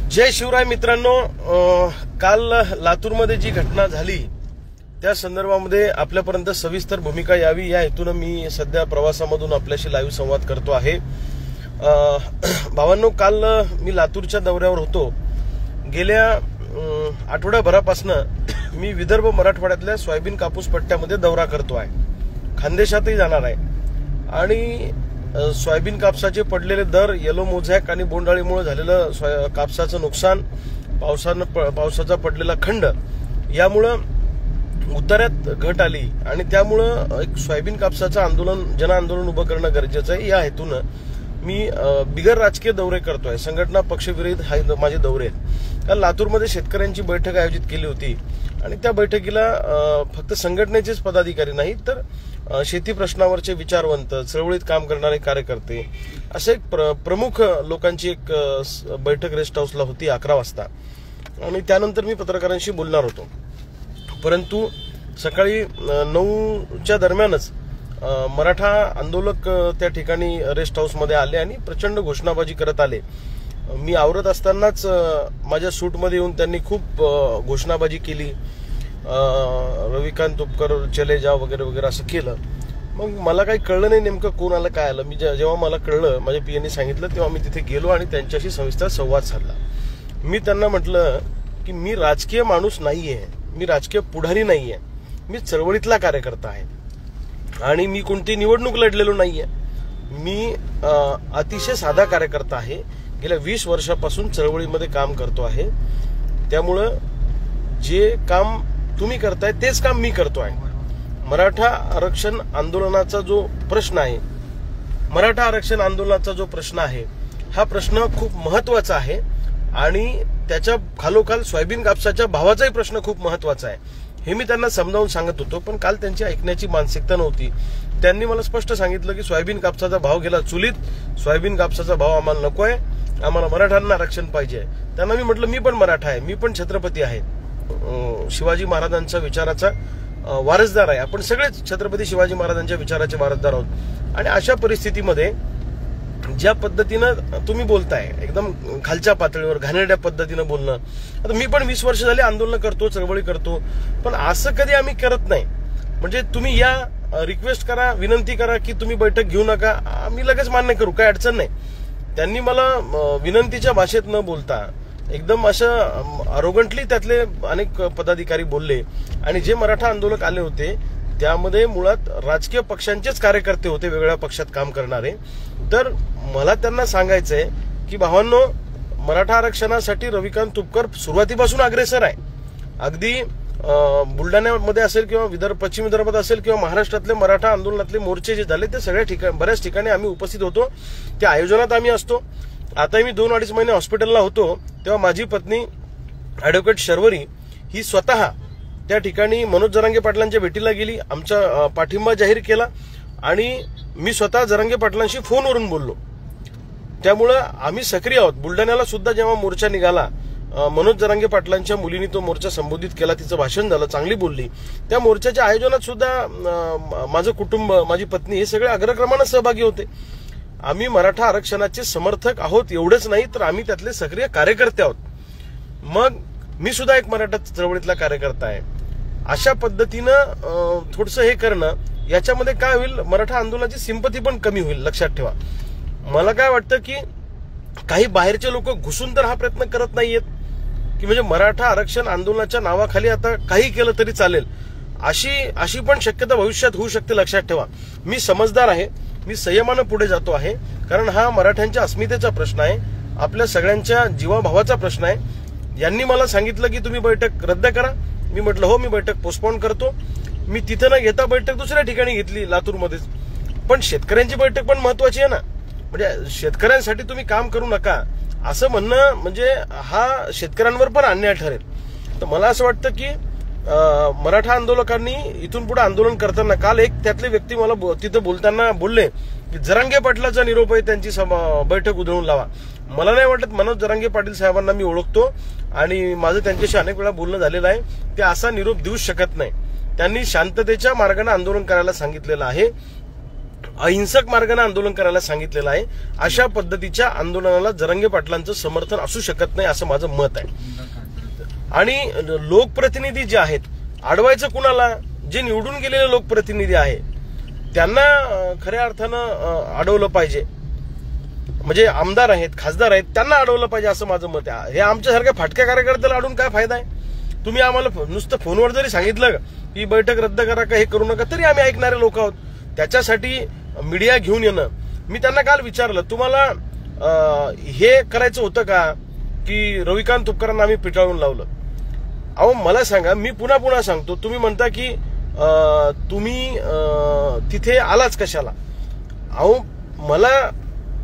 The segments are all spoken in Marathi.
जय शिवराय मित्रांनो, काल लातूरमध्ये जी घटना झाली त्या संदर्भामध्ये आपल्यापर्यंत सविस्तर भूमिका यावी या हेतून मी सध्या प्रवासामधून आपल्याशी लाईव्ह संवाद करतो आहे। भावांनो, काल मी लातूरच्या दौऱ्यावर होतो। गेल्या आठवड्याभरापासून मी विदर्भ मराठवाड्यातल्या सोयाबीन कापूस पट्ट्यामध्ये दौरा करतो आहे, खानदेशातही जाणार आहे आणि सोयाबीन कापसाचे पडलेले दर, येलो मोझॅक आणि बोंडअळीमुळे झालेलं कापसाचं नुकसान, पावसाचा पडलेला खंड यामुळे उतार्यात घट आली आणि त्यामुळे एक सोयाबीन कापसाचं आंदोलन, जन आंदोलन उभं करणं गरजेचं आहे। या हेतून मी बिगर राजकीय दौरे करतोय, संघटना पक्षविरहित माझे दौरे आहेत। काल लातूरमध्ये शेतकऱ्यांची बैठक आयोजित केली होती आणि त्या बैठकीला फक्त संघटनेचेच पदाधिकारी नाही तर शेती प्रश्नावरचे विचारवंत, चळवळीत काम करणारे कार्यकर्ते, असे एक प्रमुख लोकांची एक बैठक रेस्ट हाऊसला होती 11 वाजता आणि त्यानंतर मी पत्रकारांशी बोलणार होतो। परंतु सकाळी 9च्या दरम्यानच मराठा आंदोलक त्या ठिकाणी रेस्ट हाऊसमध्ये आले आणि प्रचंड घोषणाबाजी करत आले। मी आवरत असतानाच माझ्या सूटमध्ये येऊन त्यांनी खूप घोषणाबाजी केली, रविकांत तुपकर चले जाओ वगैरे वगैरे असं केलं। मग मला काही कळलं नाही नेमकं कोण आलं काय आलं। मी जेव्हा मला कळलं, माझ्या पीएने सांगितलं, तेव्हा मी तिथे गेलो आणि त्यांच्याशी सविस्तर संवाद साधला। मी त्यांना म्हटलं की मी राजकीय माणूस नाहीये, मी राजकीय पुढारी नाहीये, मी चळवळीतला कार्यकर्ता आहे आणि मी कोणती निवडणूक लढलेलो नाहीये। मी अतिशय साधा कार्यकर्ता आहे, गेल्या 20 वर्षापासून चळवळीमध्ये काम करतो आहे। त्यामुळं जे काम तुम्ही करताय तेच काम मी करतो आहे। मराठा आरक्षण आंदोलनाचा जो प्रश्न आहे, मराठा आरक्षण आंदोलनाचा जो प्रश्न आहे, हा प्रश्न खूप महत्वाचा आहे आणि त्याच्या खालोखाल सोयाबीन कापसाच्या भावाचाही प्रश्न खूप महत्वाचा आहे, हे मी त्यांना समजावून सांगत होतो। पण काल त्यांची ऐकण्याची मानसिकता नव्हती। त्यांनी मला स्पष्ट सांगितलं की सोयाबीन कापसाचा भाव गेला चुलीत, सोयाबीन कापसाचा भाव आम्हाला नकोय, आम्हाला मराठ्यांना आरक्षण पाहिजे। त्यांना मी म्हटलं मी पण मराठा आहे, मी पण छत्रपती आहे, शिवाजी महाराजांच्या विचाराचा वारसदार आहे, आपण सगळेच छत्रपती शिवाजी महाराजांच्या विचाराचे वारसदार आहोत। आणि अशा परिस्थितीमध्ये ज्या पद्धतीनं तुम्ही बोलताय, एकदम खालच्या पातळीवर घाणेरड्या पद्धतीनं बोलणं, आता मी पण 20 वर्ष झाली आंदोलन करतो, चळवळी करतो, पण असं कधी आम्ही करत नाही। म्हणजे तुम्ही या रिक्वेस्ट करा, विनंती करा की तुम्ही बैठक घेऊ नका, आम्ही लगेच मान्य करू, काही अडचण नाही। त्यांनी मला विनंतीच्या भाषेत न बोलता एकदम असं अरोगंटली त्यातले अनेक पदाधिकारी बोलले आणि जे मराठा आंदोलक आले होते त्यामध्ये मुळात राजकीय पक्षांचेच कार्यकर्ते होते, वेगळ्या पक्षात काम करणारे। तर मला त्यांना सांगायचंय की भावांनो, मराठा आरक्षणासाठी रविकांत तुपकर सुरुवातीपासून अग्रेसर आहे। अगदी बुलढाण्यामध्ये असेल किंवा पश्चिम विदर्भात असेल किंवा महाराष्ट्रातले मराठा आंदोलनातले मोर्चे जे झाले ते सगळ्या ठिकाणी, बऱ्याच ठिकाणी आम्ही उपस्थित होतो, त्या आयोजनात आम्ही असतो। आता मी 2-2.5 महिने हॉस्पिटलला होतो, तेव्हा माझी पत्नी ऍडव्होकेट शर्वरी ही स्वतः त्या ठिकाणी मनोज जरांगे पाटलांच्या भेटीला गेली, आमचा पाठिंबा जाहीर केला आणि मी स्वतः जरांगे पाटलांशी फोनवरून बोललो। त्यामुळं आम्ही सक्रिय आहोत। बुलढाण्याला सुद्धा जेव्हा मोर्चा निघाला, मनोज जरांगे पाटलांच्या मुलींनी तो मोर्चा संबोधित केला, तिचं भाषण झालं, चांगली बोलली। त्या मोर्चाच्या आयोजनात सुद्धा माझं कुटुंब, माझी पत्नी हे सगळे अग्रक्रमानं सहभागी होते। आम्ही मराठा आरक्षणाचे समर्थक आहोत एवढंच नाही तर आम्ही त्यातले सक्रिय कार्यकर्ते आहोत। मग मी सुद्धा एक मराठा चळवळीतला कार्यकर्ता आहे। अशा पद्धतीनं थोडंसं हे करणं, याच्यामध्ये काय होईल, मराठा आंदोलनाची सिंपती पण कमी होईल, लक्षात ठेवा। मला काय वाटतं की काही बाहेरचे लोक घुसून तर हा प्रयत्न करत नाहीयेत की म्हणजे मराठा आरक्षण आंदोलनाच्या नावाखाली आता काही केलं तरी चालेल, अशी पण शक्यता भविष्यात होऊ शकते, लक्षात ठेवा। मी समजदार आहे, मी संयमानं पुढे जातो आहे, कारण हा मराठ्यांच्या अस्मितेचा प्रश्न आहे, आपल्या सगळ्यांच्या जीवाभावाचा प्रश्न आहे। यांनी मला सांगितलं की तुम्ही बैठक रद्द करा, मी म्हटलं हो, मी बैठक पोस्टपोन करतो। मी तिथं न घेता बैठक दुसऱ्या ठिकाणी घेतली, लातूरमध्येच। पण शेतकऱ्यांची बैठक पण महत्वाची आहे ना, म्हणजे शेतकऱ्यांसाठी तुम्ही काम करू नका असं म्हणणं म्हणजे हा शेतकऱ्यांवर पण अन्याय ठरेल। तर मला असं वाटतं की मराठा आंदोलकांनी इथून पुढे आंदोलन करताना, काल एक त्यातले व्यक्ती मला तिथं बोलताना बोलले की जरांगे पाटलाचा निरोप आहे, त्यांची बैठक उधळून लावा। मला नाही वाटत मनोज जरांगे पाटील साहेबांना मी ओळखतो आणि माझं त्यांच्याशी अनेक वेळा बोलणं झालेलं आहे, ते असा निरोप देऊ शकत नाही। त्यांनी शांततेच्या मार्गाने आंदोलन करायला सांगितलेलं आहे अहिंसक मार्गाने आंदोलन करायला सांगितलेलं आहे. अशा पद्धतीच्या आंदोलनाला जरांगे पाटलांचं समर्थन असू शकत नाही असं माझं मत आहे. आणि लोकप्रतिनिधी जे आहेत, अडवायचं कुणाला? जे निवडून गेलेले लोकप्रतिनिधी आहे त्यांना खऱ्या अर्थानं अडवलं पाहिजे. म्हणजे आमदार आहेत, खासदार आहेत, त्यांना अडवलं पाहिजे असं माझं मत आहे. हे आमच्यासारख्या फाटक्या कार्यकर्त्याला अडवून काय फायदा आहे? तुम्ही आम्हाला नुसतं फोनवर जरी सांगितलं की बैठक रद्द करा का हे करू नका, तरी आम्ही ऐकणारे लोक आहोत. त्याच्यासाठी मीडिया घेऊन येणं. मी त्यांना काल विचारलं, तुम्हाला हे करायचं होतं का की रविकांत तुपकरांना आम्ही पिटाळून लावलं? अहो मला सांगा, मी पुन्हा सांगतो, तुम्ही म्हणता की तुम्ही तिथे आलाच कशाला? अहो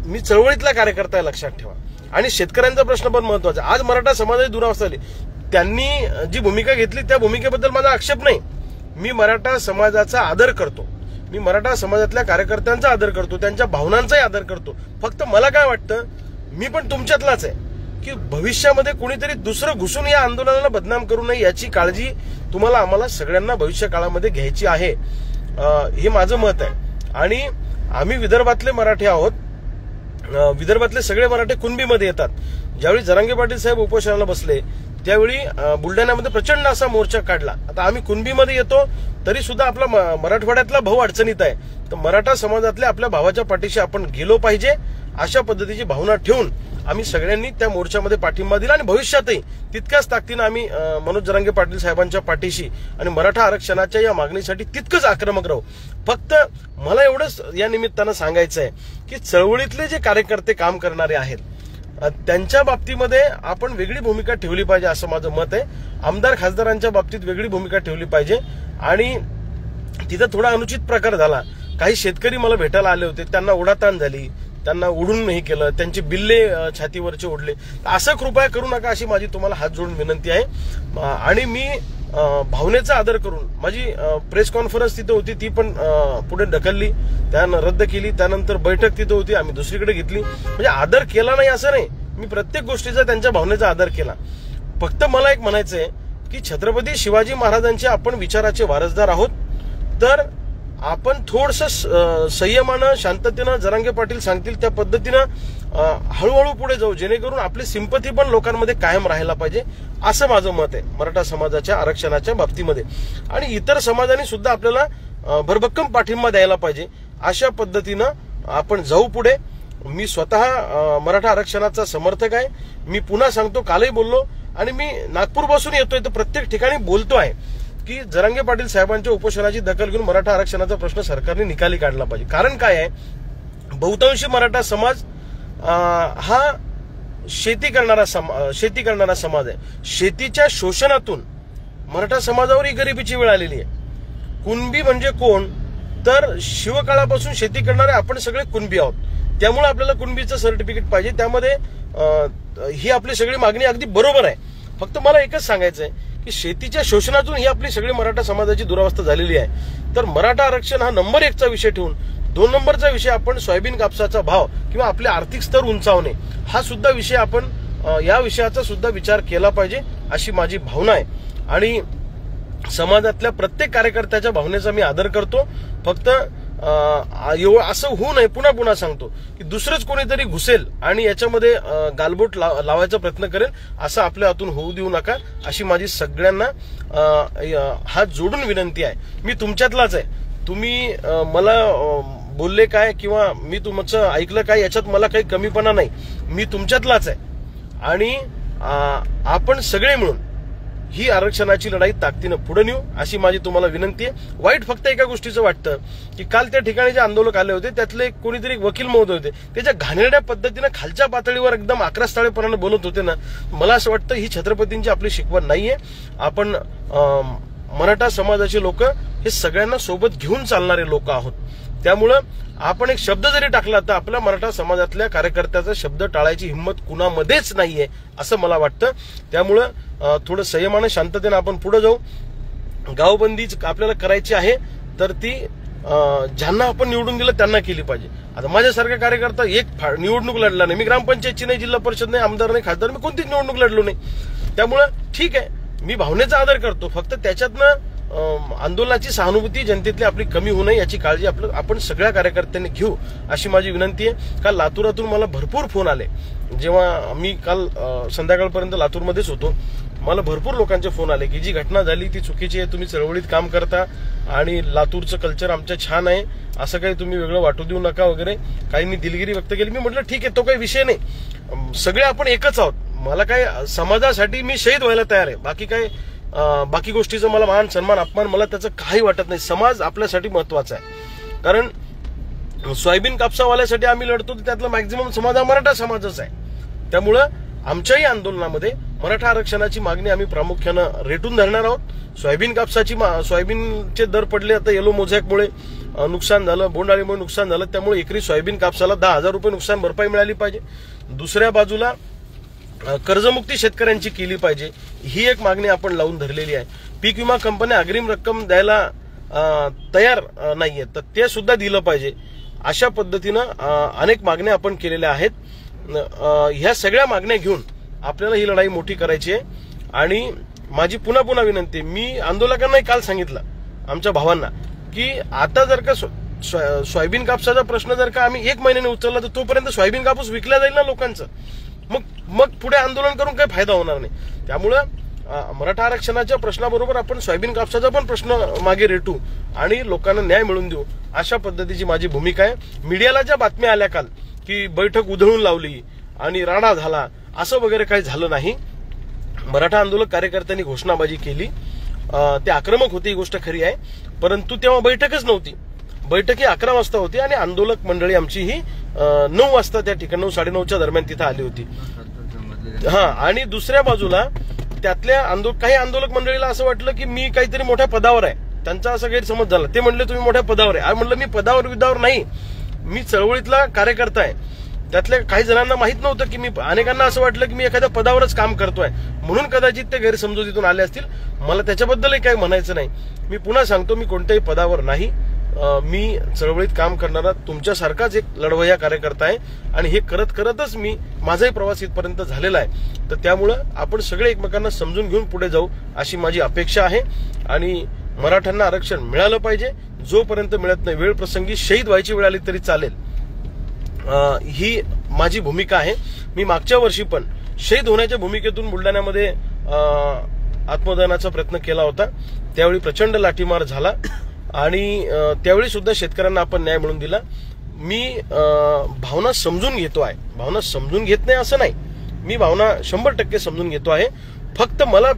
मी चळवळीतला कार्यकर्ता आहे, लक्षात ठेवा. आणि शेतकऱ्यांचा प्रश्न पण महत्वाचा. आज मराठा समाजाची दुरावस्था झाली. त्यांनी जी भूमिका घेतली त्या भूमिकेबद्दल माझा आक्षेप नाही. मी मराठा समाजाचा आदर करतो, मी मराठा समाजातल्या कार्यकर्त्यांचा आदर करतो, त्यांच्या भावनांचाही आदर करतो. फक्त मला काय वाटतं, मी पण तुमच्यातलाच आहे की भविष्यामध्ये कोणीतरी दुसरं घुसून या आंदोलनाला बदनाम करू नये याची काळजी तुम्हाला आम्हाला सगळ्यांना भविष्य काळामध्ये घ्यायची आहे. हे माझं मत आहे. आणि आम्ही विदर्भातले मराठी आहोत. विदर्भातले सगळे मराठे कुणबीमध्ये येतात. ज्यावेळी जरांगे पाटील साहेब उपोषणाला बसले त्यावेळी बुलढाण्यामध्ये प्रचंड असा मोर्चा काढला. आता आम्ही कुणबीमध्ये येतो तरी सुद्धा आपला मराठवाड्यातला भाऊ अडचणीत आहे. तर मराठा समाजातल्या आपल्या भावाच्या पाठीशी आपण गेलो पाहिजे, अशा पद्धतीची भावना ठेवून आम्ही सगळ्यांनी त्या मोर्चामध्ये पाठिंबा दिला. आणि भविष्यातही तितक्याच ताकदीनं आम्ही मनोज जरांगे पाटील साहेबांच्या पाठीशी आणि मराठा आरक्षणाच्या या मागणीसाठी तितकंच आक्रमक राहू. फक्त मला एवढंच या निमित्तानं सांगायचं आहे की चळवळीतले जे कार्यकर्ते काम करणारे आहेत त्यांच्या बाबतीमध्ये आपण वेगळी भूमिका ठेवली पाहिजे असं माझं मत आहे. आमदार खासदारांच्या बाबतीत वेगळी भूमिका ठेवली पाहिजे. आणि तिथं थोडा अनुचित प्रकार झाला. काही शेतकरी मला भेटायला आले होते, त्यांना ओढाताण झाली, त्यांना ओढून नाही केलं, त्यांचे बिल्ले छातीवरचे ओढले. असं कृपया करू नका अशी माझी तुम्हाला हात जोडून विनंती आहे. आणि मी भावनेचा आदर करून माझी प्रेस कॉन्फरन्स तिथं होती ती पण पुढे ढकलली, त्यानं रद्द केली. त्यानंतर बैठक तिथं होती, आम्ही दुसरीकडे घेतली. म्हणजे आदर केला नाही असं नाही, मी प्रत्येक गोष्टीचा त्यांच्या भावनेचा आदर केला. फक्त मला एक म्हणायचंय की छत्रपती शिवाजी महाराजांचे आपण विचाराचे वारसदार आहोत. तर आपण थोडंसं संयमानं, शांततेनं, जरांगे पाटील सांगतील त्या पद्धतीनं हळूहळू पुढे जाऊ, जेणेकरून आपली सिंपथी पण लोकांमध्ये कायम राहायला पाहिजे असं माझं मत आहे मराठा समाजाच्या आरक्षणाच्या बाबतीमध्ये. आणि इतर समाजांनी सुद्धा आपल्याला भरभक्कम पाठिंबा द्यायला पाहिजे. अशा पद्धतीनं आपण जाऊ पुढे. मी स्वतः मराठा आरक्षणाचा समर्थक आहे. मी पुन्हा सांगतो, कालही बोललो आणि मी नागपूरपासून येतोय तर प्रत्येक ठिकाणी बोलतो आहे की जरांगे पाटील साहेबांच्या उपोषणाची दखल घेऊन मराठा आरक्षणाचा प्रश्न सरकारने निकाली काढला पाहिजे. कारण काय आहे, बहुतांशी मराठा समाज हा शेती करणारा समाज आहे. शेतीच्या शोषणातून मराठा समाजावर ही गरिबीची वेळ आलेली आहे. कुणबी म्हणजे कोण, तर शिवकाळापासून शेती करणारे आपण सगळे कुणबी आहोत. त्यामुळे आपल्याला कुणबीचं सर्टिफिकेट पाहिजे. त्यामध्ये ही आपली सगळी मागणी अगदी बरोबर आहे. फक्त मला एकच सांगायचं आहे की शेतीच्या शोषणातून ही आपली सगळी मराठा समाजाची दुरावस्था झालेली आहे. तर मराठा आरक्षण हा नंबर 1चा विषय ठेवून 2 नंबरचा विषय आपण सोयाबीन कापसाचा भाव किंवा आपले आर्थिक स्तर उंचावणे हा सुद्धा विषय आपण या विषयाचा सुद्धा विचार केला पाहिजे अशी माझी भावना आहे. आणि समाजातल्या प्रत्येक कार्यकर्त्याच्या भावनेचा मी आदर करतो. फक्त असं होऊ नये, पुन्हा सांगतो की दुसरंच कोणीतरी घुसेल आणि याच्यामध्ये गालबोट लावायचा प्रयत्न करेल, असं आपल्या हातून होऊ देऊ नका अशी माझी सगळ्यांना हात जोडून विनंती आहे. मी तुमच्यातलाच आहे. तुम्ही मला बोलले काय किंवा मी तुमचं ऐकलं काय याच्यात मला काही कमीपणा नाही. मी तुमच्यातलाच आहे. आणि आपण सगळे मिळून ही आरक्षणाची लढाई ताकदीनं पुढे नेऊ अशी माझी तुम्हाला विनंती आहे. वाईट फक्त एका गोष्टीचं वाटतं की काल त्या ठिकाणी जे आंदोलक आले होते त्यातले कोणीतरी वकील महोदय होते, त्याच्या घाणेरड्या पद्धतीनं खालच्या पातळीवर एकदम आक्रस्ताळेपणाने बोलत होते ना. मला असं वाटतं ही छत्रपतींची आपली शिकवण नाहीये. आपण मराठा समाजाचे लोक हे सगळ्यांना सोबत घेऊन चालणारे लोक आहोत. त्यामुळं आपण एक शब्द जरी टाकला तर आपल्या मराठा समाजातल्या कार्यकर्त्याचा शब्द टाळायची हिंमत कुणामध्येच नाहीये असं मला वाटतं. त्यामुळं थोडं संयमानं, शांततेनं आपण पुढे जाऊ. गावबंदी आपल्याला करायची आहे तर ती ज्यांना आपण निवडून दिलं त्यांना केली पाहिजे. आता माझ्यासारखा कार्यकर्ता एक निवडणूक लढला नाही, मी ग्रामपंचायतची नाही, जिल्हा परिषद नाही, आमदार नाही, खासदार, मी कोणतीच निवडणूक लढलो नाही. त्यामुळं ठीक आहे, मी भावनेचा आदर करतो. फक्त त्याच्यातनं आंदोलनाची सहानुभूती जनतेतली आपली कमी होऊ नये याची काळजी आपण सगळ्या कार्यकर्त्यांनी घेऊ अशी माझी विनंती आहे. काल लातूरातून मला भरपूर फोन आले. जेव्हा मी काल संध्याकाळपर्यंत लातूरमध्येच होतो, मला भरपूर लोकांचे फोन आले की जी घटना झाली ती चुकीची आहे, तुम्ही चळवळीत काम करता आणि लातूरचं कल्चर आमचं छान आहे, असं काही तुम्ही वेगळं वाटू देऊ नका वगैरे. काहींनी दिलगिरी व्यक्त केली. मी म्हटलं ठीक आहे, तो काही विषय नाही, सगळे आपण एकच आहोत. मला काय समाजासाठी मी शहीद व्हायला तयार आहे. बाकी गोष्टीचं मला मान सन्मान अपमान मला त्याचं काही वाटत नाही. समाज आपल्यासाठी महत्वाचा आहे. कारण सोयाबीन कापसावाल्यासाठी आम्ही लढतो, त्यातला मॅक्झिमम समाज हा मराठा समाजच आहे. त्यामुळं आमच्याही आंदोलनामध्ये मराठा आरक्षणाची मागणी आम्ही प्रामुख्यानं रेटून धरणार आहोत. सोयाबीनचे दर पडले, आता येलो मोझॅकमुळे नुकसान झालं, बोंडअळीमुळे नुकसान झालं, त्यामुळे एकरी सोयाबीन कापसाला 10,000 रुपये नुकसान भरपाई मिळाली पाहिजे. दुसऱ्या बाजूला कर्जमुक्ती शेतकऱ्यांची केली पाहिजे, ही एक मागणी आपण लावून धरलेली आहे. पीक विमा कंपन्या अग्रिम रक्कम द्यायला तयार नाहीये, तर ते सुद्धा दिलं पाहिजे. अशा पद्धतीनं अनेक मागण्या आपण केलेल्या आहेत. ह्या सगळ्या मागण्या घेऊन आपल्याला ही लढाई मोठी करायची आहे. आणि माझी पुन्हा विनंती, मी आंदोलकांनाही काल सांगितलं आमच्या भावांना की आता जर का सोयाबीन कापसाचा प्रश्न जर का आम्ही 1 महिन्याने उचलला तर तोपर्यंत सोयाबीन कापूस विकला जाईल ना लोकांचं. मग पुढे आंदोलन करून काही फायदा होणार नाही. त्यामुळं मराठा आरक्षणाच्या प्रश्नाबरोबर आपण सोयाबीन कापसाचा पण प्रश्न मागे रेटू आणि लोकांना न्याय मिळवून देऊ, अशा पद्धतीची माझी भूमिका आहे. मीडियाला ज्या बातम्या आल्या काल की बैठक उधळून लावली आणि राडा झाला, असं वगैरे काही झालं नाही. मराठा आंदोलक कार्यकर्त्यांनी घोषणाबाजी केली, ते आक्रमक होती, ही गोष्ट खरी आहे. परंतु तेव्हा बैठकच नव्हती. बैठक ही 11 वाजता होती आणि आंदोलक मंडळी आमची ही 9 वाजता त्या ठिकाणी 9-9:30च्या दरम्यान तिथं आली होती. आणि दुसऱ्या बाजूला त्यातल्या काही आंदोलक मंडळीला असं वाटलं की मी काहीतरी मोठ्या पदावर आहे, त्यांचा असा गैरसमज झाला. ते म्हणले तुम्ही मोठ्या पदावर आहे. म्हणलं मी पदावर नाही, मी चळवळीतला कार्यकर्ता आहे. त्यातल्या काही जणांना माहित नव्हतं की अनेकांना असं वाटलं की मी एखाद्या पदावरच काम करतोय, म्हणून कदाचित ते गैरसमजुतीतून आले असतील. मला त्याच्याबद्दलही काही म्हणायचं नाही. मी पुन्हा सांगतो, मी कोणत्याही पदावर नाही. मी चळवळीत काम करणारा तुमच्यासारखाच एक लढवय्या कार्यकर्ता आहे आणि हे करतच माझाही प्रवास इथपर्यंत झालेला आहे. तर त्यामुळं आपण सगळे एकमेकांना समजून घेऊन पुढे जाऊ अशी माझी अपेक्षा आहे. आणि मराठ्यांना आरक्षण मिळालं पाहिजे. जोपर्यंत मिळत नाही, वेळ प्रसंगी शहीद व्हायची वेळ आली तरी चालेल, ही माझी भूमिका आहे. मी मागच्या वर्षी पण शहीद होण्याच्या भूमिकेतून बुलढाण्यामध्ये आत्मदहनाचा प्रयत्न केला होता. त्यावेळी प्रचंड लाठीमार झाला आणि त्यावेळी सुद्धा शेतकऱ्यांना आपण न्याय मिळवून दिला. मी भावना समजून घेतो आहे, भावना समजून घेत नाही असं नाही, मी भावना 100% समजून घेतो आहे. फक्त मला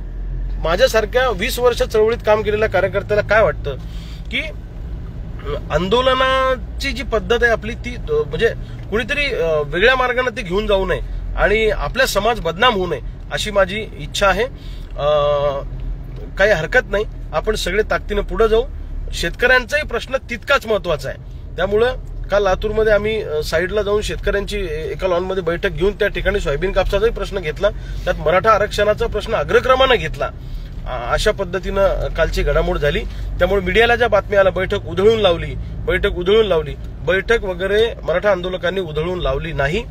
माझ्यासारख्या 20 वर्ष चळवळीत काम केलेल्या कार्यकर्त्याला काय वाटतं की आंदोलनाची जी पद्धत आहे आपली ती म्हणजे कुणीतरी वेगळ्या मार्गाने ती घेऊन जाऊ नये आणि आपला समाज बदनाम होऊ नये अशी माझी इच्छा आहे. काही हरकत नाही, आपण सगळे ताकदीने पुढे जाऊ. शेतकऱ्यांचाही प्रश्न तितकाच महत्वाचा आहे. त्यामुळं काल लातूरमध्ये आम्ही साईडला जाऊन शेतकऱ्यांची एका लॉनमध्ये बैठक घेऊन त्या ठिकाणी सोयाबीन कापसाचाही प्रश्न घेतला, त्यात मराठा आरक्षणाचा प्रश्न अग्रक्रमानं घेतला. अशा पद्धतीनं कालची घडामोड झाली. त्यामुळे मीडियाला ज्या बातम्या आल्या बैठक उधळून लावली, बैठक वगैरे मराठा आंदोलकांनी उधळून लावली नाही.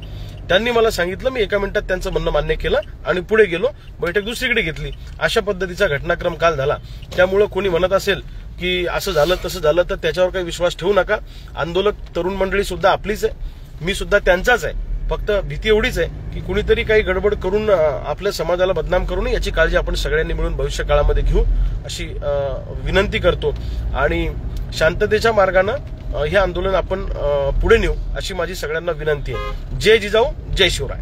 त्यांनी मला सांगितलं, मी 1 मिनिटात त्यांचं म्हणणं मान्य केलं आणि पुढे गेलो, बैठक दुसरीकडे घेतली. अशा पद्धतीचा घटनाक्रम काल झाला. त्यामुळे कोणी म्हणत असेल की असं झालं तसं झालं तर त्याच्यावर काही विश्वास ठेवू नका. आंदोलक तरुण मंडळी सुद्धा आपलीच आहे, मी सुद्धा त्यांचाच आहे. फक्त भीती एवढीच आहे की कुणीतरी काही गडबड करून आपल्या समाजाला बदनाम करू नये, याची काळजी आपण सगळ्यांनी मिळून भविष्य काळामध्ये घेऊ अशी विनंती करतो. आणि शांततेच्या मार्गानं हे आंदोलन आपण पुढे नेऊ अशी माझी सगळ्यांना विनंती आहे. जय जिजाऊ, जय शिवराय.